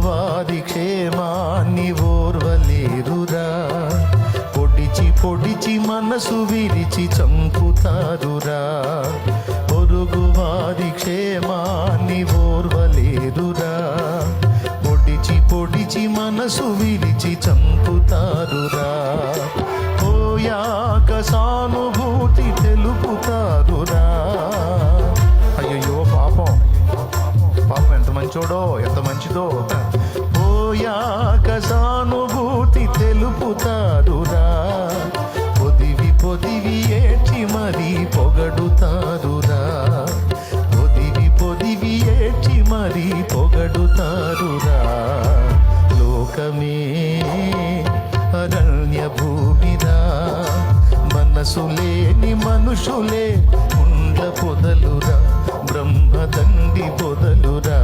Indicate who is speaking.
Speaker 1: పొరుగువారి క్షేమాన్ని ఓర్వలేరురా. పొడిచి పొడిచి మనసు విరిచి చంపుతారురా. పొరుగువారి క్షేమాన్ని ఓర్వలేరురా. పొడిచి పొడిచి మనసు విరిచి చంపుతారురా. పోయాక సానుభూతి తెలుపుతారురా. అయ్యో పాపం పాపం ఎంత మంచోడో ఎంత మంచిదో. పోయాక సానుభూతి తెలుపుతారురా. పొదివి పొదివి ఏడ్చి మరీ పొగడుతారురా. పొదివి పొదివి ఏడ్చి మరీ పొగడుతారురా. లోకమే అరణ్య భూమిరా. మనసు లేని మనుషులే ఉండ్ల పొదలురా. బ్రహ్మదండి పొదలురా.